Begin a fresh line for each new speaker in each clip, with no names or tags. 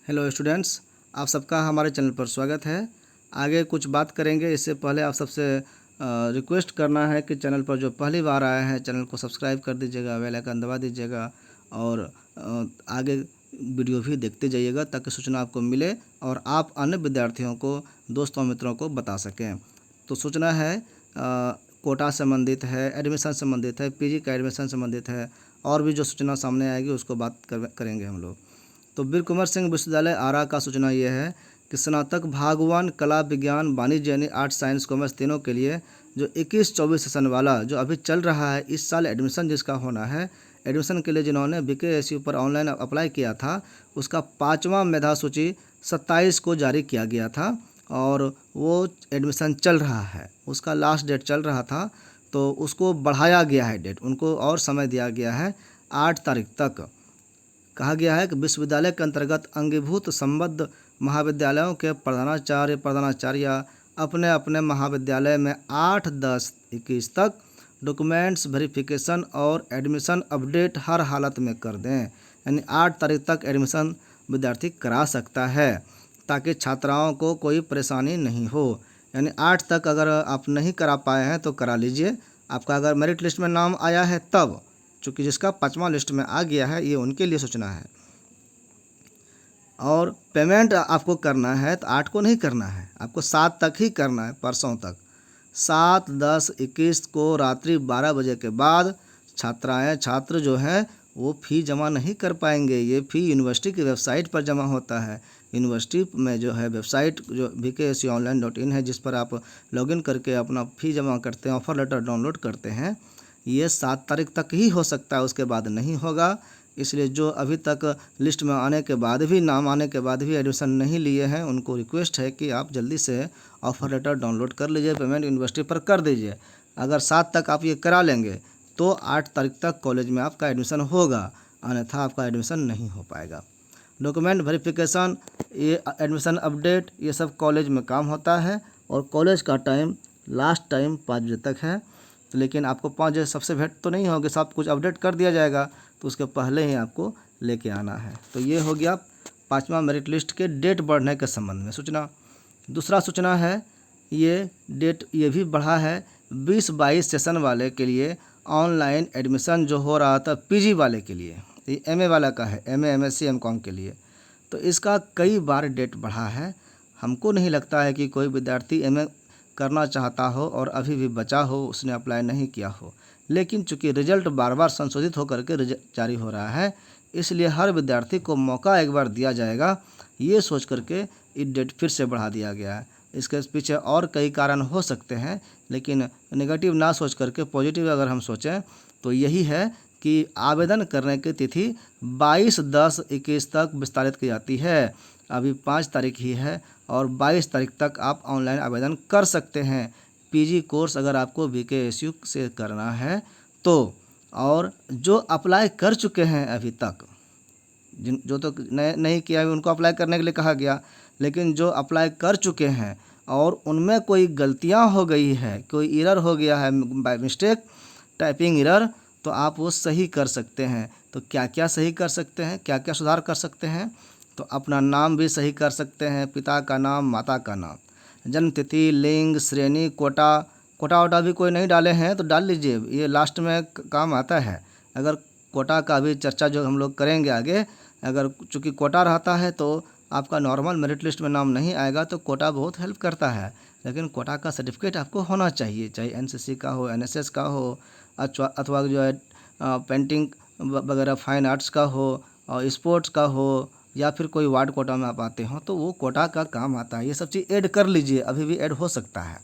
Hello students, आप सबका हमारे चैनल पर स्वागत है। आगे कुछ बात करेंगे, इससे पहले आप सबसे रिक्वेस्ट करना है कि चैनल पर जो पहली बार आए हैं चैनल को सब्सक्राइब कर दीजिएगा, बेल आइकन दबा दीजिएगा और आगे वीडियो भी देखते जाइएगा ताकि सूचना आपको मिले और आप अन्य विद्यार्थियों को, दोस्तों मित्रों को बता सकें। तो सूचना है कोटा संबंधित है, एडमिशन संबंधित है, पीजी का एडमिशन संबंधित है और भी जो सूचना सामने आएगी उसको बात करेंगे हम लोग। तो वीर कुंवर सिंह विश्वविद्यालय आरा का सूचना ये है कि स्नातक भाग 1 कला, विज्ञान, वाणिज्य यानी आर्ट्स, साइंस, कॉमर्स तीनों के लिए जो 21-24 सेशन वाला जो अभी चल रहा है, इस साल एडमिशन जिसका होना है, एडमिशन के लिए जिन्होंने बीकेएसयू पर ऑनलाइन अप्लाई किया था, उसका 5वां मेधा सूची 27 को जारी किया गया था और वो एडमिशन चल रहा है। उसका लास्ट डेट चल रहा था तो उसको बढ़ाया गया है डेट, उनको और समय दिया गया है 8 तारीख तक। कहा गया है कि विश्वविद्यालय के अंतर्गत अंगीभूत संबद्ध महाविद्यालयों के प्रधानाचार्य अपने अपने महाविद्यालय में 8, 10, 21 तक डॉक्यूमेंट्स वेरिफिकेशन और एडमिशन अपडेट हर हालत में कर दें। यानी 8 तारीख तक एडमिशन विद्यार्थी करा सकता है ताकि छात्राओं को कोई परेशानी नहीं हो। यानी 8 तक अगर आप नहीं करा पाए हैं तो करा लीजिए। आपका अगर मेरिट लिस्ट में नाम आया है तब, चूँकि जिसका 5वां लिस्ट में आ गया है, ये उनके लिए सूचना है। और पेमेंट आपको करना है तो 8 को नहीं करना है, आपको 7 तक ही करना है, परसों तक। 7, 10, 21 को रात्रि 12 बजे के बाद छात्र जो हैं वो फ़ी जमा नहीं कर पाएंगे। ये फ़ी यूनिवर्सिटी की वेबसाइट पर जमा होता है। यूनिवर्सिटी में जो है वेबसाइट जो vksunline.in है, जिस पर आप लॉगिन करके अपना फ़ी जमा करते हैं, ऑफ़र लेटर डाउनलोड करते हैं, ये 7 तारीख तक ही हो सकता है, उसके बाद नहीं होगा। इसलिए जो अभी तक लिस्ट में आने के बाद भी, नाम आने के बाद भी एडमिशन नहीं लिए हैं, उनको रिक्वेस्ट है कि आप जल्दी से ऑफ़र लेटर डाउनलोड कर लीजिए, पेमेंट यूनिवर्सिटी पर कर दीजिए। अगर 7 तक आप ये करा लेंगे तो 8 तारीख तक कॉलेज में आपका एडमिशन होगा, अन्यथा आपका एडमिशन नहीं हो पाएगा। डॉक्यूमेंट वेरिफिकेशन, ये एडमिशन अपडेट, ये सब कॉलेज में काम होता है और कॉलेज का टाइम, लास्ट टाइम 5 बजे तक है। तो लेकिन आपको 5 बजे सबसे भेंट तो नहीं होगी, सब कुछ अपडेट कर दिया जाएगा, तो उसके पहले ही आपको लेके आना है। तो ये हो गया 5वां मेरिट लिस्ट के डेट बढ़ने के संबंध में सूचना। दूसरा सूचना है, ये डेट ये भी बढ़ा है 20-22 सेशन वाले के लिए ऑनलाइन एडमिशन जो हो रहा था पीजी वाले के लिए, ये एमए वाला का है, एमए, एमएससी, एमकॉम के लिए। तो इसका कई बार डेट बढ़ा है। हमको नहीं लगता है कि कोई विद्यार्थी एमए करना चाहता हो और अभी भी बचा हो, उसने अप्लाई नहीं किया हो, लेकिन चूंकि रिजल्ट बार बार संशोधित होकर के जारी हो रहा है, इसलिए हर विद्यार्थी को मौका एक बार दिया जाएगा, ये सोच करके ये डेट फिर से बढ़ा दिया गया है। इसके पीछे और कई कारण हो सकते हैं, लेकिन नेगेटिव ना सोच करके पॉजिटिव अगर हम सोचें तो यही है कि आवेदन करने की तिथि 22-10-21 तक विस्तारित की जाती है। अभी 5 तारीख ही है और 22 तारीख तक आप ऑनलाइन आवेदन कर सकते हैं पीजी कोर्स अगर आपको बीकेएसयू से करना है तो। और जो अप्लाई कर चुके हैं अभी तक, जो तो नहीं किया है उनको अप्लाई करने के लिए कहा गया, लेकिन जो अप्लाई कर चुके हैं और उनमें कोई गलतियां हो गई है, कोई एरर हो गया है बाय मिस्टेक, टाइपिंग एरर, तो आप वो सही कर सकते हैं। तो क्या क्या सही कर सकते हैं, क्या क्या सुधार कर सकते हैं? तो अपना नाम भी सही कर सकते हैं, पिता का नाम, माता का नाम, जन्म तिथि, लिंग, श्रेणी, कोटा वोटा भी कोई नहीं डाले हैं तो डाल लीजिए, ये लास्ट में काम आता है। अगर कोटा का भी चर्चा जो हम लोग करेंगे आगे, अगर चूँकि कोटा रहता है तो आपका नॉर्मल मेरिट लिस्ट में नाम नहीं आएगा, तो कोटा बहुत हेल्प करता है। लेकिन कोटा का सर्टिफिकेट आपको होना चाहिए, चाहे एनसीसी का हो, एनएसएस का हो, अथवा जो है पेंटिंग वगैरह फाइन आर्ट्स का हो और स्पोर्ट्स का हो, या फिर कोई वार्ड कोटा में आप आते हो तो वो कोटा का काम आता है। ये सब चीज़ ऐड कर लीजिए, अभी भी ऐड हो सकता है।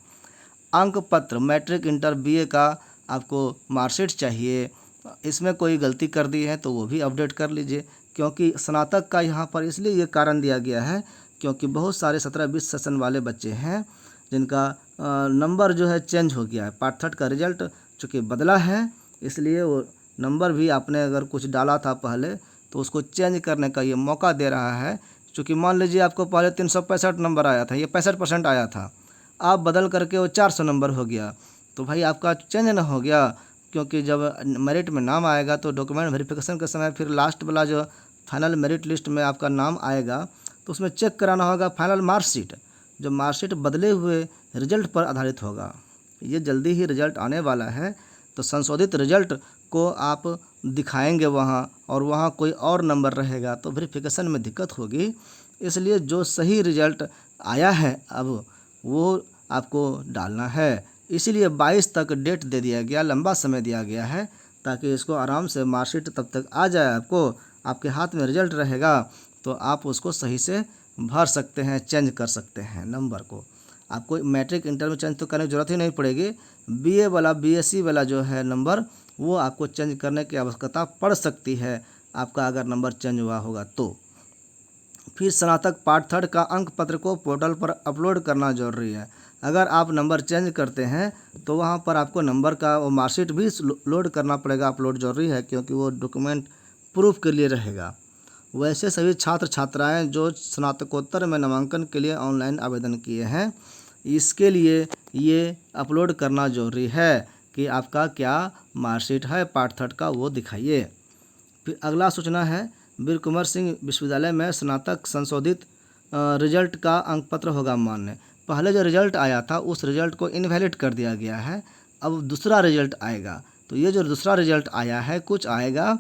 अंक पत्र, मैट्रिक, इंटर, बीए का आपको मार्कशीट चाहिए, इसमें कोई गलती कर दी है तो वो भी अपडेट कर लीजिए, क्योंकि स्नातक का यहाँ पर इसलिए ये कारण दिया गया है क्योंकि बहुत सारे 17-20 सेशन वाले बच्चे हैं जिनका नंबर जो है चेंज हो गया है। पार्ट 3 का रिजल्ट चूँकि बदला है, इसलिए वो नंबर भी आपने अगर कुछ डाला था पहले तो उसको चेंज करने का ये मौका दे रहा है। चूँकि मान लीजिए आपको पहले 365 नंबर आया था, ये 65% आया था, आप बदल करके वो 400 नंबर हो गया, तो भाई आपका चेंज ना हो गया। क्योंकि जब मेरिट में नाम आएगा तो डॉक्यूमेंट वेरिफिकेशन के समय फिर लास्ट वाला जो फाइनल मेरिट लिस्ट में आपका नाम आएगा तो उसमें चेक कराना होगा फाइनल मार्कशीट, जो मार्कशीट बदले हुए रिजल्ट पर आधारित होगा। ये जल्दी ही रिजल्ट आने वाला है, तो संशोधित रिजल्ट को आप दिखाएंगे वहाँ, और वहाँ कोई और नंबर रहेगा तो वेरिफिकेशन में दिक्कत होगी। इसलिए जो सही रिजल्ट आया है अब वो आपको डालना है। इसीलिए 22 तक डेट दे दिया गया, लंबा समय दिया गया है, ताकि इसको आराम से मार्कशीट तब तक आ जाए, आपके हाथ में रिजल्ट रहेगा तो आप उसको सही से भर सकते हैं, चेंज कर सकते हैं नंबर को। आपको मैट्रिक इंटर में चेंज तो करने की ज़रूरत ही नहीं पड़ेगी। बीए वाला, बीएससी वाला जो है नंबर, वो आपको चेंज करने की आवश्यकता पड़ सकती है, आपका अगर नंबर चेंज हुआ होगा तो। फिर स्नातक पार्ट 3 का अंक पत्र को पोर्टल पर अपलोड करना जरूरी है। अगर आप नंबर चेंज करते हैं तो वहाँ पर आपको नंबर का वो मार्कशीट भी लोड करना पड़ेगा, अपलोड जरूरी है, क्योंकि वो डॉक्यूमेंट प्रूफ के लिए रहेगा। वैसे सभी छात्र छात्राएं जो स्नातकोत्तर में नामांकन के लिए ऑनलाइन आवेदन किए हैं, इसके लिए ये अपलोड करना जरूरी है कि आपका क्या मार्कशीट है पार्ट 3 का, वो दिखाइए। फिर अगला सूचना है, वीर कुंवर सिंह विश्वविद्यालय में स्नातक संशोधित रिजल्ट का अंक पत्र होगा मान्य। पहले जो रिजल्ट आया था उस रिजल्ट को इनवैलिड कर दिया गया है, अब दूसरा रिजल्ट आएगा। तो ये जो दूसरा रिजल्ट आया है, कुछ आएगा,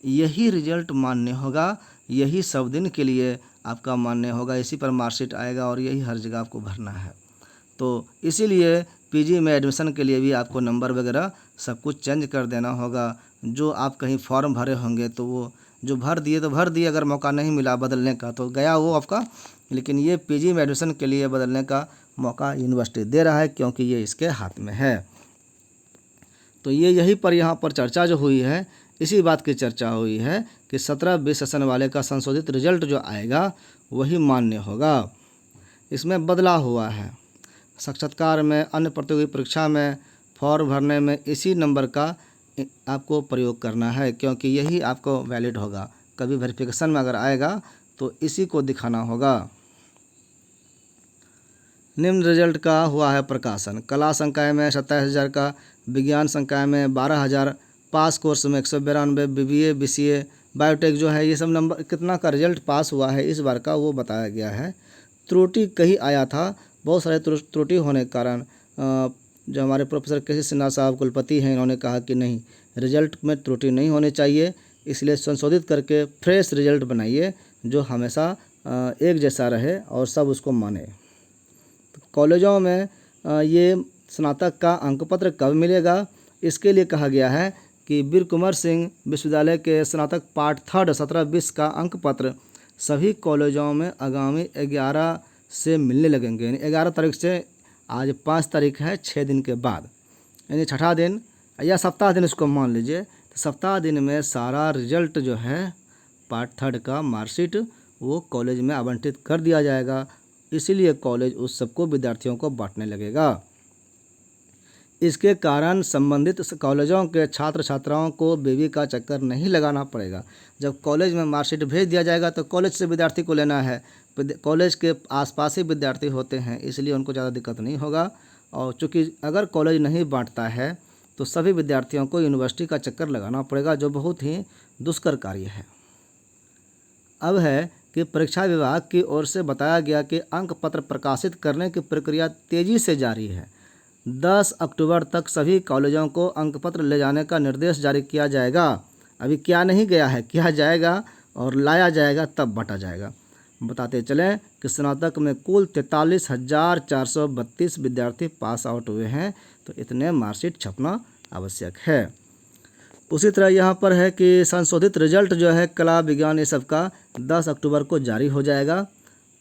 यही रिजल्ट मान्य होगा, यही सब दिन के लिए आपका मान्य होगा, इसी पर मार्कशीट आएगा और यही हर जगह आपको भरना है। तो इसीलिए पीजी में एडमिशन के लिए भी आपको नंबर वगैरह सब कुछ चेंज कर देना होगा। जो आप कहीं फॉर्म भरे होंगे तो वो जो भर दिए तो भर दिए, अगर मौका नहीं मिला बदलने का तो गया वो आपका। लेकिन ये पीजी में एडमिशन के लिए बदलने का मौका यूनिवर्सिटी दे रहा है, क्योंकि ये इसके हाथ में है। तो ये यही पर यहाँ पर चर्चा जो हुई है, इसी बात की चर्चा हुई है कि 17-20 सेशन वाले का संशोधित रिजल्ट जो आएगा वही मान्य होगा। इसमें बदलाव हुआ है, साक्षात्कार में, अन्य प्रतियोगी परीक्षा में, फॉर्म भरने में इसी नंबर का आपको प्रयोग करना है, क्योंकि यही आपको वैलिड होगा। कभी वेरिफिकेशन में अगर आएगा तो इसी को दिखाना होगा। निम्न रिजल्ट का हुआ है प्रकाशन। कला संकाय में 27,000 का, विज्ञान संकाय में 12,000, पास कोर्स में 192, बीबीए, बीसीए, बायोटेक जो है, ये सब नंबर कितना का रिजल्ट पास हुआ है इस बार का वो बताया गया है। त्रुटि कहीं आया था, बहुत सारे त्रुटि होने के कारण जो हमारे प्रोफेसर के सिन्हा साहब कुलपति हैं, इन्होंने कहा कि नहीं, रिजल्ट में त्रुटि नहीं होनी चाहिए, इसलिए संशोधित करके फ्रेश रिजल्ट बनाइए जो हमेशा एक जैसा रहे और सब उसको माने। कॉलेजों में ये स्नातक का अंकपत्र कब मिलेगा, इसके लिए कहा गया है कि वीर कुंवर सिंह विश्वविद्यालय के स्नातक पार्ट 3 17-20 का अंकपत्र सभी कॉलेजों में आगामी 11 से मिलने लगेंगे। यानी 11 तारीख से, आज 5 तारीख है, 6 दिन के बाद, यानी छठा दिन या सप्ताह दिन इसको मान लीजिए। तो सप्ताह दिन में सारा रिजल्ट जो है पार्ट 3 का मार्कशीट वो कॉलेज में आवंटित कर दिया जाएगा। इसीलिए कॉलेज उस सबको विद्यार्थियों को बांटने लगेगा। इसके कारण संबंधित कॉलेजों के छात्र छात्राओं को बीवी का चक्कर नहीं लगाना पड़ेगा। जब कॉलेज में मार्कशीट भेज दिया जाएगा तो कॉलेज से विद्यार्थी को लेना है, कॉलेज के आसपास ही विद्यार्थी होते हैं, इसलिए उनको ज़्यादा दिक्कत नहीं होगा। और चूँकि अगर कॉलेज नहीं बांटता है तो सभी विद्यार्थियों को यूनिवर्सिटी का चक्कर लगाना पड़ेगा, जो बहुत ही दुष्कर कार्य है। अब है कि परीक्षा विभाग की ओर से बताया गया कि अंक पत्र प्रकाशित करने की प्रक्रिया तेज़ी से जारी है। 10 अक्टूबर तक सभी कॉलेजों को अंकपत्र ले जाने का निर्देश जारी किया जाएगा। अभी क्या नहीं गया है, किया जाएगा और लाया जाएगा, तब बांटा जाएगा। बताते चलें कि स्नातक में कुल 43,432 विद्यार्थी पास आउट हुए हैं, तो इतने मार्कशीट छपना आवश्यक है। उसी तरह यहाँ पर है कि संशोधित रिजल्ट जो है कला, विज्ञान, ये सब का 10 अक्टूबर को जारी हो जाएगा।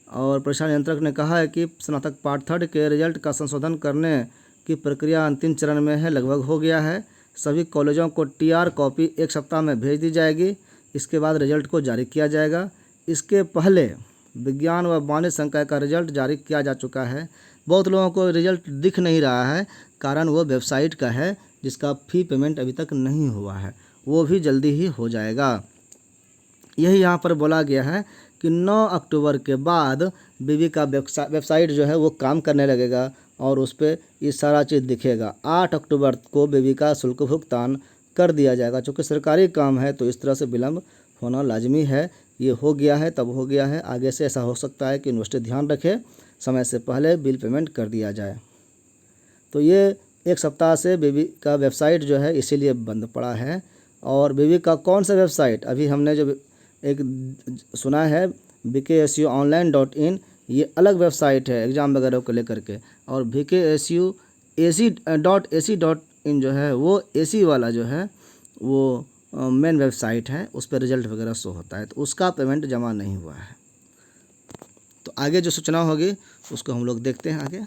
और परीक्षा नियंत्रक ने कहा है कि स्नातक पार्ट 3 के रिजल्ट का संशोधन करने की प्रक्रिया अंतिम चरण में है, लगभग हो गया है। सभी कॉलेजों को टीआर कॉपी 1 सप्ताह में भेज दी जाएगी। इसके बाद रिजल्ट को जारी किया जाएगा। इसके पहले विज्ञान व वाणिज्य संकाय का रिजल्ट जारी किया जा चुका है। बहुत लोगों को रिजल्ट दिख नहीं रहा है, कारण वो वेबसाइट का है जिसका फ़ी पेमेंट अभी तक नहीं हुआ है, वो भी जल्दी ही हो जाएगा। यही यहाँ पर बोला गया है कि 9 अक्टूबर के बाद बीवी का वेबसाइट जो है वो काम करने लगेगा और उस पर ये सारा चीज़ दिखेगा। 8 अक्टूबर को बीवी का शुल्क भुगतान कर दिया जाएगा। चूँकि सरकारी काम है तो इस तरह से विलम्ब होना लाजमी है, ये हो गया है तब हो गया है, आगे से ऐसा हो सकता है कि यूनिवर्सिटी ध्यान रखे समय से पहले बिल पेमेंट कर दिया जाए। तो ये एक सप्ताह से बीबी का वेबसाइट जो है इसीलिए बंद पड़ा है। और बीबी का कौन सा वेबसाइट, अभी हमने जो एक सुना है VKSUonline.in, ये अलग वेबसाइट है एग्ज़ाम वगैरह को लेकर के, और VKSUAC.AC.in जो है वो AC वाला जो है वो मेन वेबसाइट है, उस पर रिजल्ट वगैरह शो होता है, तो उसका पेमेंट जमा नहीं हुआ है। तो आगे जो सूचना होगी उसको हम लोग देखते हैं। आगे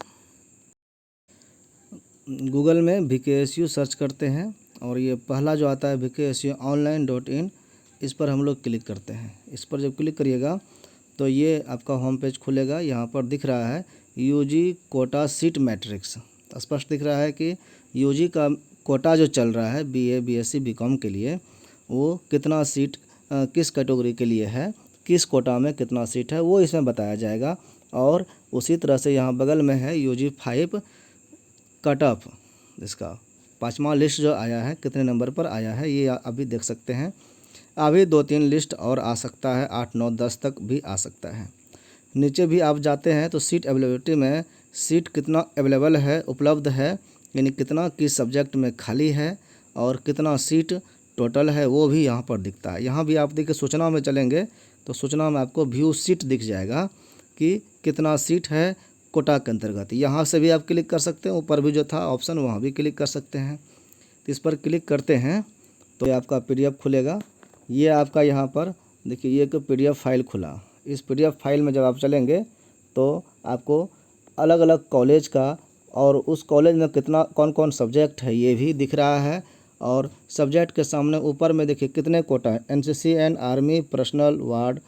गूगल में VKSU सर्च करते हैं और ये पहला जो आता है VKSUonline.in, इस पर हम लोग क्लिक करते हैं। इस पर जब क्लिक करिएगा तो ये आपका होम पेज खुलेगा। यहाँ पर दिख रहा है UG कोटा सीट मैट्रिक्स, तो स्पष्ट दिख रहा है कि UG का कोटा जो चल रहा है BA BSc BCom के लिए, वो कितना सीट किस कैटेगरी के लिए है, किस कोटा में कितना सीट है, वो इसमें बताया जाएगा। और उसी तरह से यहाँ बगल में है UG 5 कट ऑफ, इसका 5वां लिस्ट जो आया है कितने नंबर पर आया है ये अभी देख सकते हैं। अभी 2-3 लिस्ट और आ सकता है, 8, 9, 10 तक भी आ सकता है। नीचे भी आप जाते हैं तो सीट अवेलेबिलिटी में सीट कितना अवेलेबल है, उपलब्ध है, यानी कितना किस सब्जेक्ट में खाली है और कितना सीट टोटल है वो भी यहाँ पर दिखता है। यहाँ भी आप देखिए सूचना में चलेंगे तो सूचना में आपको व्यू सीट दिख जाएगा कि कितना सीट है कोटा के अंतर्गत। यहाँ से भी आप क्लिक कर सकते हैं, ऊपर भी जो था ऑप्शन वहाँ भी क्लिक कर सकते हैं। तो इस पर क्लिक करते हैं तो ये आपका PDF खुलेगा। ये आपका यहाँ पर देखिए ये एक PDF फाइल खुला। इस PDF फाइल में जब आप चलेंगे तो आपको अलग अलग कॉलेज का और उस कॉलेज में कितना कौन कौन सब्जेक्ट है ये भी दिख रहा है। और सब्जेक्ट के सामने ऊपर में देखिए कितने कोटा है, NCC and army personnel ward,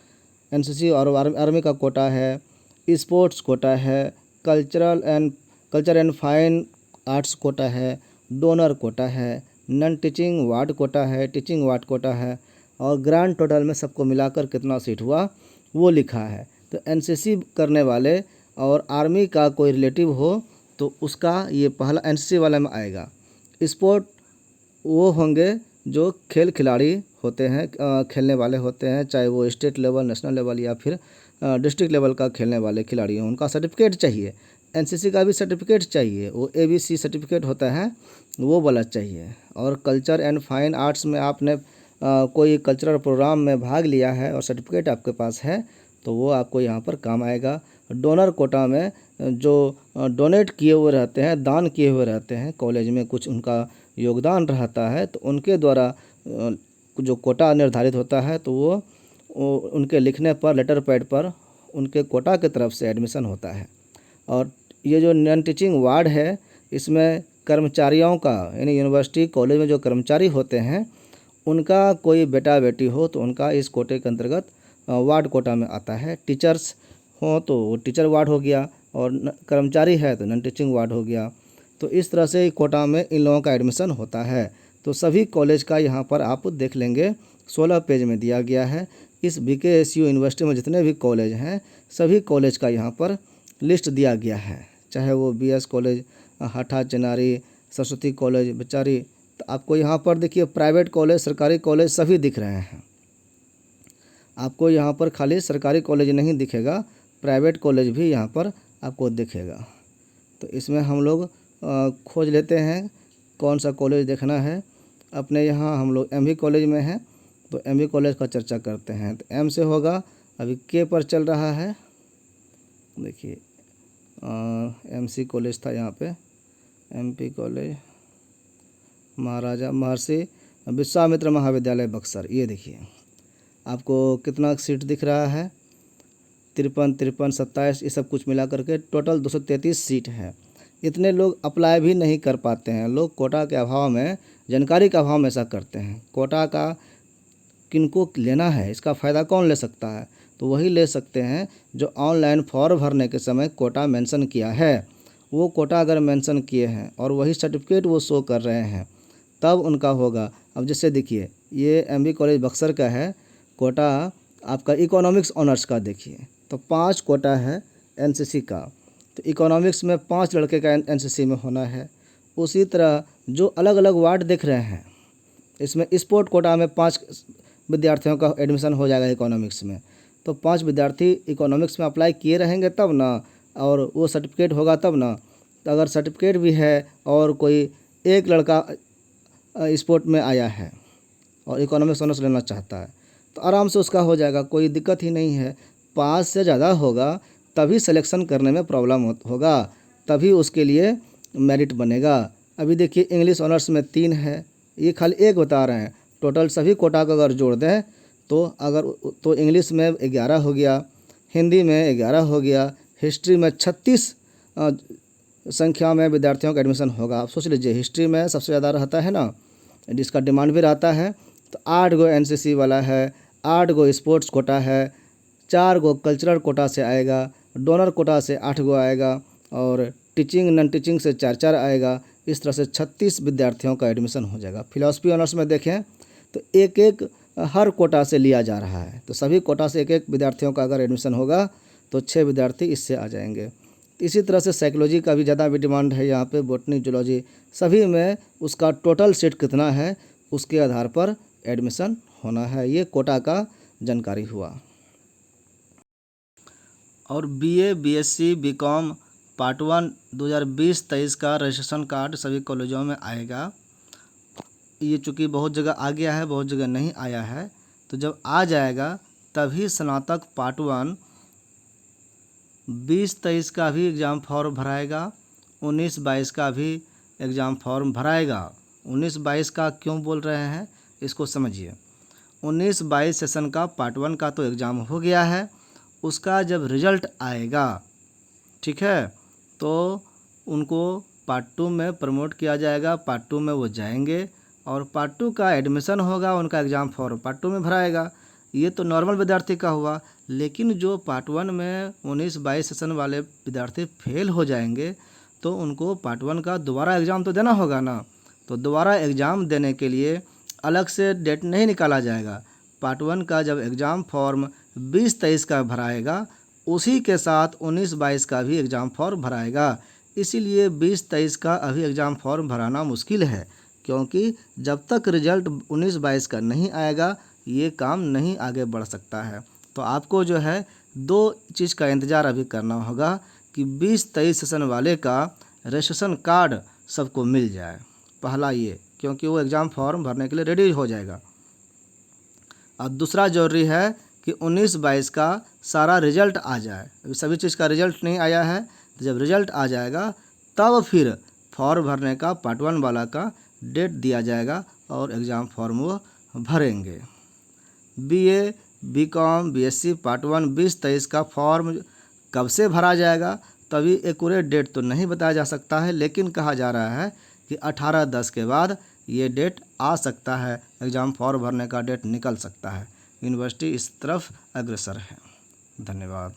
NCC और आर्मी का कोटा है, स्पोर्ट्स कोटा है, culture and fine arts quota है, डोनर कोटा है, नॉन टीचिंग वार्ड कोटा है, टीचिंग वार्ड कोटा है, और ग्रांड टोटल में सबको मिलाकर कितना सीट हुआ वो लिखा है। तो NCC करने वाले और आर्मी का कोई रिलेटिव हो तो उसका ये पहला NCC वाला में आएगा। स्पोर्ट वो होंगे जो खेल खिलाड़ी होते हैं, खेलने वाले होते हैं, चाहे वो स्टेट लेवल, नेशनल लेवल या फिर डिस्ट्रिक्ट लेवल का खेलने वाले खिलाड़ी हैं, उनका सर्टिफिकेट चाहिए। NCC का भी सर्टिफिकेट चाहिए, वो ABC सर्टिफिकेट होता है वो वाला चाहिए। और कल्चर एंड फाइन आर्ट्स में आपने कोई कल्चरल प्रोग्राम में भाग लिया है और सर्टिफिकेट आपके पास है तो वो आपको यहाँ पर काम आएगा। डोनर कोटा में जो डोनेट किए हुए रहते हैं, दान किए हुए रहते हैं, कॉलेज में कुछ उनका योगदान रहता है तो उनके द्वारा जो कोटा निर्धारित होता है तो वो उनके लिखने पर लेटर पैड पर उनके कोटा की तरफ से एडमिशन होता है। और ये जो नॉन टीचिंग वार्ड है इसमें कर्मचारियों का, यानी यूनिवर्सिटी कॉलेज में जो कर्मचारी होते हैं उनका कोई बेटा बेटी हो तो उनका इस कोटे के अंतर्गत वार्ड कोटा में आता है। टीचर्स हो तो वो टीचर वार्ड हो गया और कर्मचारी है तो नॉन टीचिंग वार्ड हो गया। तो इस तरह से कोटा में इन लोगों का एडमिशन होता है। तो सभी कॉलेज का यहाँ पर आप देख लेंगे 16 पेज में दिया गया है। इस VKSU यूनिवर्सिटी में जितने भी कॉलेज हैं सभी कॉलेज का यहाँ पर लिस्ट दिया गया है, चाहे वो BS कॉलेज, हाठा चेनारी, सरस्वती कॉलेज, बेचारी। तो आपको यहाँ पर देखिए प्राइवेट कॉलेज, सरकारी कॉलेज सभी दिख रहे हैं। आपको यहाँ पर खाली सरकारी कॉलेज नहीं दिखेगा, प्राइवेट कॉलेज भी यहाँ पर आपको दिखेगा। तो इसमें हम लोग खोज लेते हैं कौन सा कॉलेज देखना है। अपने यहाँ हम लोग MV कॉलेज में हैं तो MV कॉलेज का चर्चा करते हैं। तो M से होगा, अभी K पर चल रहा है। देखिए MC कॉलेज था यहाँ पे, MP कॉलेज, महाराजा महर्षि विश्वामित्र महाविद्यालय बक्सर। ये देखिए आपको कितना सीट दिख रहा है, 53, 27, ये सब कुछ मिला करके टोटल 233 सीट है। इतने लोग अप्लाई भी नहीं कर पाते हैं, लोग कोटा के अभाव में, जानकारी के अभाव में ऐसा करते हैं। कोटा का किनको लेना है, इसका फ़ायदा कौन ले सकता है, तो वही ले सकते हैं जो ऑनलाइन फॉर्म भरने के समय कोटा मेंशन किया है। वो कोटा अगर मेंशन किए हैं और वही सर्टिफिकेट वो शो कर रहे हैं तब उनका होगा। अब जैसे देखिए ये MV कॉलेज बक्सर का है, कोटा आपका इकोनॉमिक्स ऑनर्स का देखिए तो 5 कोटा है NCC का, तो इकोनॉमिक्स में 5 लड़के का NCC में होना है। उसी तरह जो अलग अलग वार्ड दिख रहे हैं इसमें स्पोर्ट कोटा में 5 विद्यार्थियों का एडमिशन हो जाएगा इकोनॉमिक्स में। तो 5 विद्यार्थी इकोनॉमिक्स में अप्लाई किए रहेंगे तब ना, और वो सर्टिफिकेट होगा तब ना। तो अगर सर्टिफिकेट भी है और कोई एक लड़का स्पोर्ट में आया है और इकोनॉमिक्स ऑनर्स लेना चाहता है तो आराम से उसका हो जाएगा, कोई दिक्कत ही नहीं है। 5 से ज़्यादा होगा तभी सिलेक्शन करने में प्रॉब्लम होगा, तभी उसके लिए मेरिट बनेगा। अभी देखिए इंग्लिश ऑनर्स में 3 है, ये खाली एक बता रहे हैं। टोटल सभी कोटा को अगर जोड़ दें तो इंग्लिश में 11 हो गया, हिंदी में 11 हो गया, हिस्ट्री में 36 संख्या में विद्यार्थियों का एडमिशन होगा। आप सोच लीजिए, हिस्ट्री में सबसे ज़्यादा रहता है ना, जिसका डिमांड भी रहता है। तो 8 गो एनसीसी वाला है, 8 गो स्पोर्ट्स कोटा है, 4 गो कल्चरल कोटा से आएगा, डोनर कोटा से 8 गो आएगा, और टीचिंग नॉन टीचिंग से 4 आएगा। इस तरह से 36 विद्यार्थियों का एडमिशन हो जाएगा। फिलॉसफी ऑनर्स में देखें तो एक एक हर कोटा से लिया जा रहा है, तो सभी कोटा से एक एक विद्यार्थियों का अगर एडमिशन होगा तो 6 विद्यार्थी इससे आ जाएंगे। इसी तरह से साइकोलॉजी का भी ज़्यादा भी डिमांड है यहाँ पे, बॉटनी जूलॉजी, सभी में उसका टोटल सीट कितना है उसके आधार पर एडमिशन होना है। ये कोटा का जानकारी हुआ। और बीए, बीएससी, बीकॉम पार्ट 1 2020-23 का रजिस्ट्रेशन कार्ड सभी कॉलेजों में आएगा। ये चूँकि बहुत जगह आ गया है, बहुत जगह नहीं आया है, तो जब आ जाएगा तभी स्नातक पार्ट 1 20-23 का भी एग्ज़ाम फॉर्म भराएगा, 19-22 का भी एग्ज़ाम फॉर्म भराएगा। 19-22 का क्यों बोल रहे हैं इसको समझिए। 19-22 सेशन का पार्ट 1 का तो एग्ज़ाम हो गया है, उसका जब रिज़ल्ट आएगा, ठीक है, तो उनको पार्ट 2 में प्रमोट किया जाएगा। पार्ट 2 में वो जाएंगे और पार्ट 2 का एडमिशन होगा, उनका एग्ज़ाम फॉर्म पार्ट 2 में भराएगा। ये तो नॉर्मल विद्यार्थी का हुआ, लेकिन जो पार्ट 1 में 19-22 सेशन वाले विद्यार्थी फेल हो जाएंगे तो उनको पार्ट 1 का दोबारा एग्ज़ाम तो देना होगा ना। तो दोबारा एग्ज़ाम देने के लिए अलग से डेट नहीं निकाला जाएगा। पार्ट 1 का जब एग्ज़ाम फॉर्म 20-23 का भराएगा, उसी के साथ 19-22 का भी एग्ज़ाम फॉर्म भराएगा। इसीलिए 20-23 का अभी एग्ज़ाम फॉर्म भराना मुश्किल है, क्योंकि जब तक रिज़ल्ट 19-22 का नहीं आएगा ये काम नहीं आगे बढ़ सकता है। तो आपको जो है 2 चीज़ का इंतज़ार अभी करना होगा कि 20-23 सेशन वाले का रजिस्ट्रेशन कार्ड सबको मिल जाए। पहला ये, क्योंकि वो एग्ज़ाम फॉर्म भरने के लिए रेडी हो जाएगा। और दूसरा ज़रूरी है कि 19-22 का सारा रिज़ल्ट आ जाए। अभी सभी चीज़ का रिज़ल्ट नहीं आया है, तो जब रिज़ल्ट आ जाएगा तब फिर फॉर्म भरने का पार्ट 1 वाला का डेट दिया जाएगा और एग्ज़ाम फॉर्म वो भरेंगे। बीए, बीकॉम, बीएससी पार्ट 1 20-23 का फॉर्म कब से भरा जाएगा तभी एक्यूरेट डेट तो नहीं बताया जा सकता है, लेकिन कहा जा रहा है कि 18/10 के बाद ये डेट आ सकता है, एग्ज़ाम फॉर्म भरने का डेट निकल सकता है। यूनिवर्सिटी इस तरफ अग्रसर है। धन्यवाद।